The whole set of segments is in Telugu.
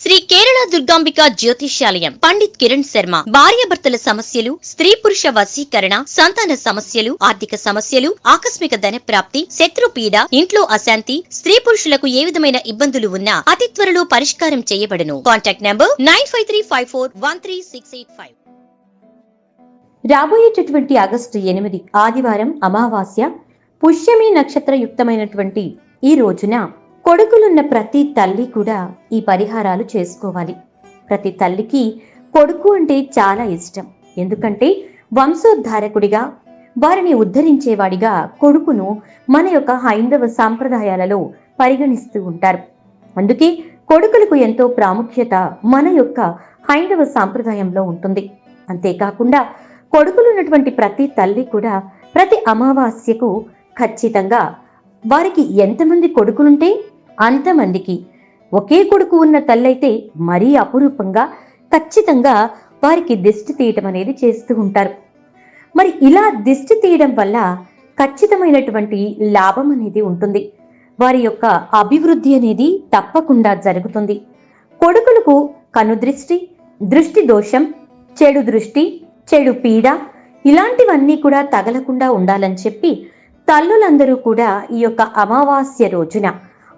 శ్రీ కేరళ దుర్గాంబిక జ్యోతిష్యాలయం పండిత్ కిరణ్ శర్మ భార్యాభర్తల సమస్యలు, స్త్రీ పురుష వశీకరణ, సంతాన సమస్యలు, ఆర్థిక సమస్యలు, ఆకస్మిక ధన ప్రాప్తి, శత్రుపీడ, ఇంట్లో అశాంతి, స్త్రీ పురుషులకు ఏ విధమైన ఇబ్బందులు ఉన్నా అతి త్వరలో పరిష్కారం చేయబడును. Contact number 9535413685. రాబోయేటటువంటి ఆగస్టు 8 ఆదివారం అమావాస్య పుష్యమి నక్షత్ర యుక్తమైనటువంటి ఈ రోజున కొడుకులున్న ప్రతి తల్లి కూడా ఈ పరిహారాలు చేసుకోవాలి. ప్రతి తల్లికి కొడుకు అంటే చాలా ఇష్టం. ఎందుకంటే వంశోద్ధారకుడిగా, వారిని ఉద్ధరించేవాడిగా కొడుకును మన యొక్క హైందవ సాంప్రదాయాలలో పరిగణిస్తూ ఉంటారు. అందుకే కొడుకులకు ఎంతో ప్రాముఖ్యత మన యొక్క హైందవ సాంప్రదాయంలో ఉంటుంది. అంతేకాకుండా కొడుకులున్నటువంటి ప్రతి తల్లి కూడా ప్రతి అమావాస్యకు ఖచ్చితంగా వారికి ఎంతమంది కొడుకులుంటే అంతమందికి, ఒకే కొడుకు ఉన్న తల్లైతే మరీ అపురూపంగా ఖచ్చితంగా వారికి దిష్టి తీయటం అనేది చేస్తూ ఉంటారు. మరి ఇలా దిష్టి తీయడం వల్ల ఖచ్చితమైనటువంటి లాభం అనేది ఉంటుంది. వారి యొక్క అభివృద్ధి అనేది తప్పకుండా జరుగుతుంది. కొడుకులకు కనుదృష్టి, దృష్టి దోషం, చెడు దృష్టి, చెడు పీడ ఇలాంటివన్నీ కూడా తగలకుండా ఉండాలని చెప్పి తల్లులందరూ కూడా ఈ యొక్క అమావాస్య రోజున,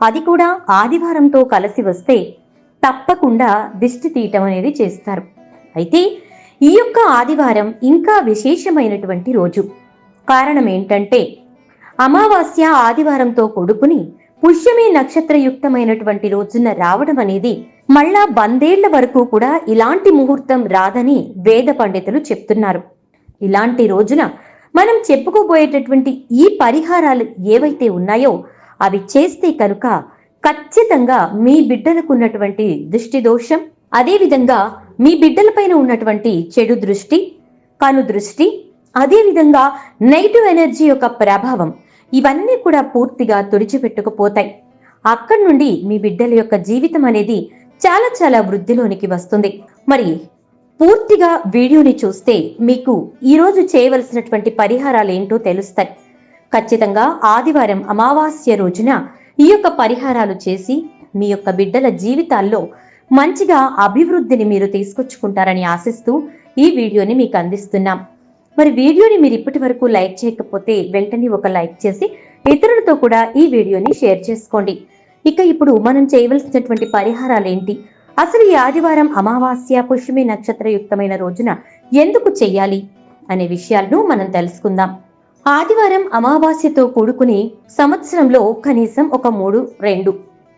అది కూడా ఆదివారంతో కలిసి వస్తే తప్పకుండా దిష్టి తీయటం అనేది చేస్తారు. అయితే ఈ యొక్క ఆదివారం ఇంకా విశేషమైనటువంటి రోజు. కారణం ఏంటంటే అమావాస్య ఆదివారంతో కూడుకుని పుష్యమి నక్షత్రయుక్తమైనటువంటి రోజున రావడం అనేది మళ్ళా 100 ఏళ్ల వరకు కూడా ఇలాంటి ముహూర్తం రాదని వేద పండితులు చెప్తున్నారు. ఇలాంటి రోజున మనం చెప్పుకోబోయేటటువంటి ఈ పరిహారాలు ఏవైతే ఉన్నాయో అవి చేస్తే కనుక ఖచ్చితంగా మీ బిడ్డలకు ఉన్నటువంటి దృష్టి దోషం, అదేవిధంగా మీ బిడ్డలపైన ఉన్నటువంటి చెడు దృష్టి, కను దృష్టి, అదేవిధంగా నెగిటివ్ ఎనర్జీ యొక్క ప్రభావం ఇవన్నీ కూడా పూర్తిగా తుడిచిపెట్టుకుపోతాయి. అక్కడి నుండి మీ బిడ్డల యొక్క జీవితం అనేది చాలా చాలా వృద్ధిలోనికి వస్తుంది. మరి పూర్తిగా వీడియోని చూస్తే మీకు ఈరోజు చేయవలసినటువంటి పరిహారాలు ఏంటో తెలుస్తాయి. ఖచ్చితంగా ఆదివారం అమావాస్య రోజున ఈ యొక్క పరిహారాలు చేసి మీ యొక్క బిడ్డల జీవితాల్లో మంచిగా అభివృద్ధిని మీరు తీసుకొచ్చుకుంటారని ఆశిస్తూ ఈ వీడియోని మీకు అందిస్తున్నాం. మరి వీడియోని మీరు ఇప్పటి వరకు లైక్ చేయకపోతే వెంటనే ఒక లైక్ చేసి ఇతరులతో కూడా ఈ వీడియోని షేర్ చేసుకోండి. ఇక ఇప్పుడు మనం చేయవలసినటువంటి పరిహారాలు ఏంటి, అసలు ఈ ఆదివారం అమావాస్య పుష్యమి నక్షత్రయుక్తమైన రోజున ఎందుకు చెయ్యాలి అనే విషయాలను మనం తెలుసుకుందాం. ఆదివారం అమావాస్యతో కూడుకుని సంవత్సరంలో కనీసం ఒక 3, 2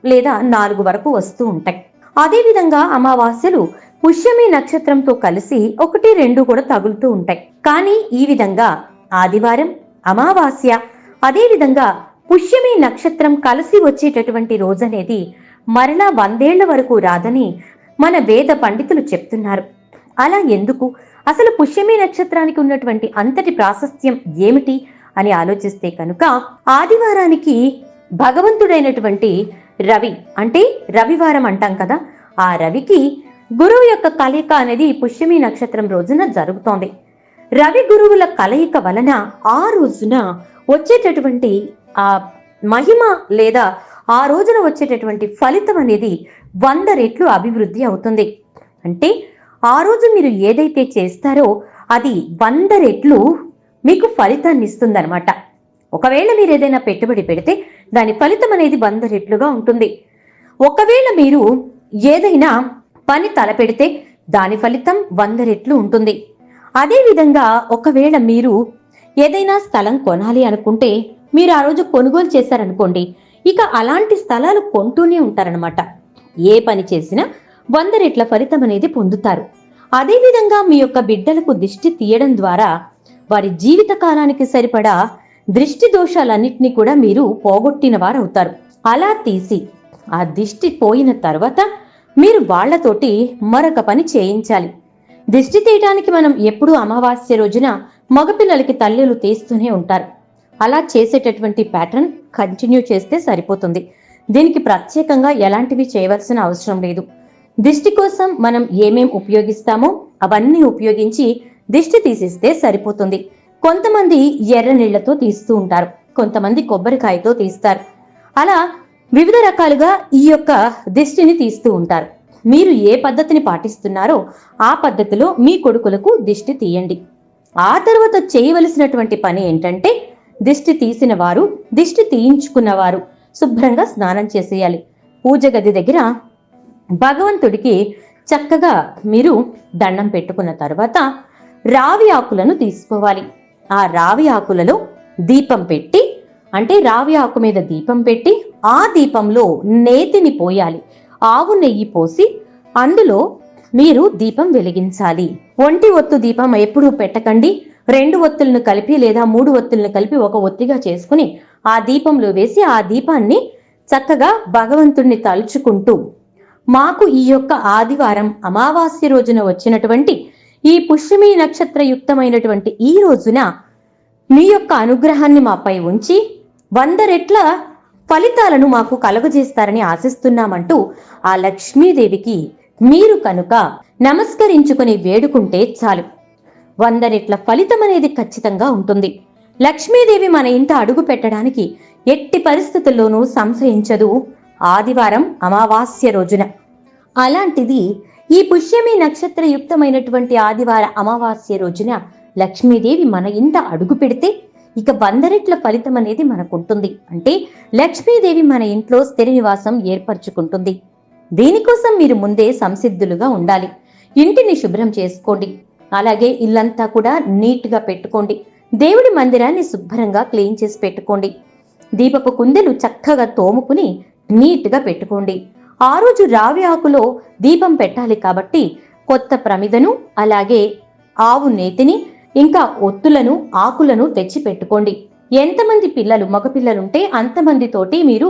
లేదా 4 వరకు వస్తూ ఉంటాయి. అదేవిధంగా అమావాస్యలు పుష్యమి నక్షత్రంతో కలిసి 1, 2 కూడా తగులుతూ ఉంటాయి. కానీ ఈ విధంగా ఆదివారం, అమావాస్య, అదేవిధంగా పుష్యమి నక్షత్రం కలిసి వచ్చేటటువంటి రోజనేది మరలా 100 ఏళ్ల వరకు రాదని మన వేద పండితులు చెప్తున్నారు. అలా ఎందుకు, అసలు పుష్యమి నక్షత్రానికి ఉన్నటువంటి అంతటి ప్రాశస్త్యం ఏమిటి అని ఆలోచిస్తే కనుక ఆదివారానికి భగవంతుడైనటువంటి రవి, అంటే రవివారం అంటాం కదా, ఆ రవికి గురువు యొక్క కలయిక అనేది పుష్యమి నక్షత్రం రోజున జరుగుతోంది. రవి గురువుల కలయిక వలన ఆ రోజున వచ్చేటటువంటి ఆ మహిమ లేదా ఆ రోజున వచ్చేటటువంటి ఫలితం అనేది 100 రెట్లు అభివృద్ధి అవుతుంది. అంటే ఆ రోజు మీరు ఏదైతే చేస్తారో అది 100 రెట్లు మీకు ఫలితాన్ని ఇస్తుందన్నమాట. ఒకవేళ మీరు ఏదైనా పెట్టుబడి పెడితే దాని ఫలితం అనేది 100 రెట్లుగా ఉంటుంది. ఒకవేళ మీరు ఏదైనా పని తలపెడితే దాని ఫలితం 100 రెట్లు ఉంటుంది. అదేవిధంగా ఒకవేళ మీరు ఏదైనా స్థలం కొనాలి అనుకుంటే మీరు ఆ రోజు కొనుగోలు చేశారనుకోండి, ఇక అలాంటి స్థలాలు కొంటూనే ఉంటారనమాట. ఏ పని చేసినా 100 రెట్ల ఫలితం అనేది పొందుతారు. అదేవిధంగా మీ యొక్క బిడ్డలకు దిష్టి తీయడం ద్వారా వారి జీవిత కాలానికి సరిపడా దృష్టి దోషాలన్నింటినీ కూడా మీరు పోగొట్టిన వారు అవుతారు. అలా తీసి ఆ దిష్టి పోయిన తర్వాత మీరు వాళ్లతోటి మరొక పని చేయించాలి. దిష్టి తీయడానికి మనం ఎప్పుడూ అమావాస్య రోజున మగపిల్లలకి తల్లులు తీస్తూనే ఉంటారు. అలా చేసేటటువంటి ప్యాటర్న్ కంటిన్యూ చేస్తే సరిపోతుంది. దీనికి ప్రత్యేకంగా ఎలాంటివి చేయవలసిన అవసరం లేదు. దిష్టి కోసం మనం ఏమేం ఉపయోగిస్తామో అవన్నీ ఉపయోగించి దిష్టి తీసిస్తే సరిపోతుంది. కొంతమంది ఎర్ర నీళ్లతో తీస్తూ ఉంటారు, కొంతమంది కొబ్బరికాయతో తీస్తారు. అలా వివిధ రకాలుగా ఈ యొక్క దిష్టిని తీస్తూ ఉంటారు. మీరు ఏ పద్ధతిని పాటిస్తున్నారో ఆ పద్ధతిలో మీ కొడుకులకు దిష్టి తీయండి. ఆ తర్వాత చేయవలసినటువంటి పని ఏంటంటే, దిష్టి తీసిన వారు, దిష్టి తీయించుకున్నవారు శుభ్రంగా స్నానం చేసేయాలి. పూజ గది దగ్గర భగవంతుడికి చక్కగా మీరు దండం పెట్టుకున్న తర్వాత రావి ఆకులను తీసుకోవాలి. ఆ రావి ఆకులలో దీపం పెట్టి, అంటే రావి ఆకు మీద దీపం పెట్టి ఆ దీపంలో నేతిని పోయాలి. ఆవు నెయ్యి పోసి అందులో మీరు దీపం వెలిగించాలి. ఒంటి ఒత్తు దీపం ఎప్పుడూ పెట్టకండి. 2 ఒత్తులను కలిపి లేదా 3 ఒత్తులను కలిపి ఒక ఒత్తిగా చేసుకుని ఆ దీపంలో వేసి ఆ దీపాన్ని చక్కగా భగవంతుణ్ణి తలుచుకుంటూ, మాకు ఈ యొక్క ఆదివారం అమావాస్య రోజున వచ్చినటువంటి ఈ పుష్యమి నక్షత్రయుక్తమైనటువంటి ఈ రోజున మీ యొక్క అనుగ్రహాన్ని మాపై ఉంచి 100 రెట్ల ఫలితాలను మాకు కలుగజేస్తారని ఆశిస్తున్నామంటూ ఆ లక్ష్మీదేవికి మీరు కనుక నమస్కరించుకుని వేడుకుంటే చాలు, 100 రెట్ల ఫలితం అనేది ఖచ్చితంగా ఉంటుంది. లక్ష్మీదేవి మన ఇంట అడుగు పెట్టడానికి ఎట్టి పరిస్థితుల్లోనూ సంశయించదు ఆదివారం అమావాస్య రోజున. అలాంటిది ఈ పుష్యమి నక్షత్రయుక్తమైనటువంటి ఆదివార అమావాస్య రోజున లక్ష్మీదేవి మన ఇంట అడుగు పెడితే ఇక 100 రెట్ల ఫలితం అనేది మనకుంటుంది. అంటే లక్ష్మీదేవి మన ఇంట్లో స్థిర నివాసం ఏర్పరచుకుంటుంది. దీనికోసం మీరు ముందే సంసిద్ధులుగా ఉండాలి. ఇంటిని శుభ్రం చేసుకోండి. అలాగే ఇల్లంతా కూడా నీట్గా పెట్టుకోండి. దేవుడి మందిరాన్ని శుభ్రంగా క్లీన్ చేసి పెట్టుకోండి. దీపపు కుందెలు చక్కగా తోముకుని నీట్గా పెట్టుకోండి. ఆ రోజు రావి ఆకులో దీపం పెట్టాలి కాబట్టి కొత్త ప్రమిదను, అలాగే ఆవు నేతిని, ఇంకా ఒత్తులను, ఆకులను తెచ్చి పెట్టుకోండి. ఎంతమంది పిల్లలు, మగపిల్లలుంటే అంతమందితోటి మీరు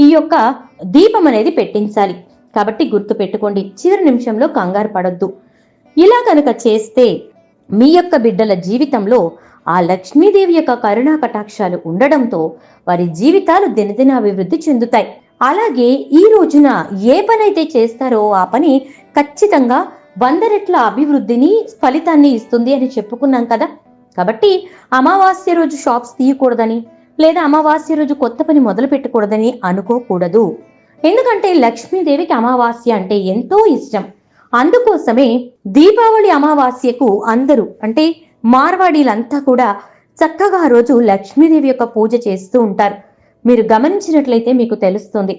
ఈ యొక్క దీపం అనేది పెట్టించాలి. కాబట్టి గుర్తు పెట్టుకోండి. చివరి నిమిషంలో కంగారు పడొద్దు. ఇలా కనుక చేస్తే మీ యొక్క బిడ్డల జీవితంలో ఆ లక్ష్మీదేవి యొక్క కరుణా కటాక్షాలు ఉండడంతో వారి జీవితాలు దినదినాభివృద్ధి చెందుతాయి. అలాగే ఈ రోజున ఏ పని అయితే చేస్తారో ఆ పని ఖచ్చితంగా 100 రెట్ల అభివృద్ధిని, ఫలితాన్ని ఇస్తుంది అని చెప్పుకున్నాం కదా. కాబట్టి అమావాస్య రోజు షాప్స్ తీయకూడదని లేదా అమావాస్య రోజు కొత్త పని మొదలు పెట్టకూడదని అనుకోకూడదు. ఎందుకంటే లక్ష్మీదేవికి అమావాస్య అంటే ఎంతో ఇష్టం. అందుకోసమే దీపావళి అమావాస్యకు అందరూ, అంటే మార్వాడీలంతా కూడా చక్కగా ఆ రోజు లక్ష్మీదేవి యొక్క పూజ చేస్తూ ఉంటారు. మీరు గమనించినట్లయితే మీకు తెలుస్తుంది.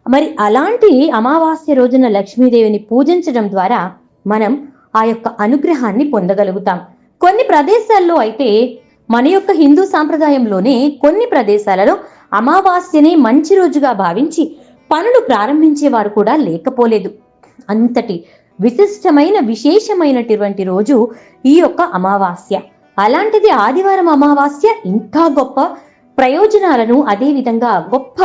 మరి అలాంటి అమావాస్య రోజున లక్ష్మీదేవిని పూజించడం ద్వారా మనం ఆ యొక్క అనుగ్రహాన్ని పొందగలుగుతాం. కొన్ని ప్రదేశాల్లో అయితే, మన యొక్క హిందూ సాంప్రదాయంలోనే కొన్ని ప్రదేశాలలో అమావాస్యని మంచి రోజుగా భావించి పనులు ప్రారంభించేవారు కూడా లేకపోలేదు. అంతటి విశిష్టమైన, విశేషమైనటువంటి రోజు ఈ యొక్క అమావాస్య. అలాంటిది ఆదివారం అమావాస్య ఇంకా గొప్ప ప్రయోజనాలను, అదేవిధంగా గొప్ప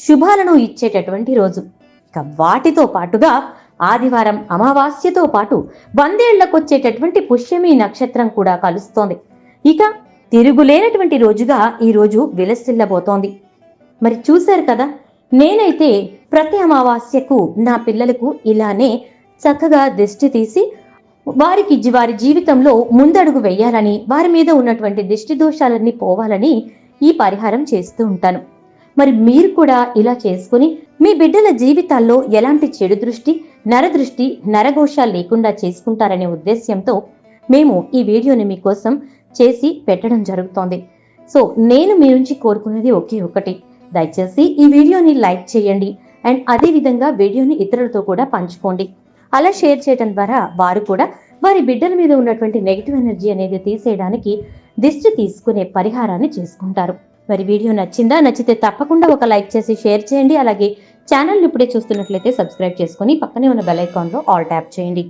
శుభాలను ఇచ్చేటటువంటి రోజు. ఇక వాటితో పాటుగా ఆదివారం అమావాస్యతో పాటు 100 ఏళ్లకొచ్చేటటువంటి పుష్యమి నక్షత్రం కూడా కలుస్తోంది. ఇక తిరుగులేనటువంటి రోజుగా ఈ రోజు విలసిల్లబోతోంది. మరి చూశారు కదా, నేనైతే ప్రతి అమావాస్యకు నా పిల్లలకు ఇలానే చక్కగా దిష్టి తీసి వారి జీవితంలో ముందడుగు వేయాలని, వారి మీద ఉన్నటువంటి దిష్టి దోషాలన్నీ పోవాలని ఈ పరిహారం చేస్తూ ఉంటాను. మరి మీరు కూడా ఇలా చేసుకుని మీ బిడ్డల జీవితాల్లో ఎలాంటి చెడు దృష్టి, నరదృష్టి, నరఘోష లేకుండా చేసుకుంటారనే ఉద్దేశ్యంతో మేము ఈ వీడియోని మీకోసం చేసి పెట్టడం జరుగుతోంది. సో నేను మీ నుంచి కోరుకునేది ఒకే ఒకటి, దయచేసి ఈ వీడియోని లైక్ చేయండి అండ్ అదేవిధంగా వీడియోని ఇతరులతో కూడా పంచుకోండి. అలా షేర్ చేయడం ద్వారా వారు కూడా వారి బిడ్డల మీద ఉన్నటువంటి నెగిటివ్ ఎనర్జీ అనేది తీసేయడానికి దిష్టి తీసుకునే పరిహారాన్ని చేసుకుంటారు. మరి వీడియో నచ్చిందా? నచ్చితే తప్పకుండా ఒక లైక్ చేసి షేర్ చేయండి. అలాగే ఛానల్ ఇప్పుడే చూస్తున్నట్లయితే సబ్స్క్రైబ్ చేసుకుని పక్కనే ఉన్న బెల్ ఐకాన్లో ఆల్ ట్యాప్ చేయండి.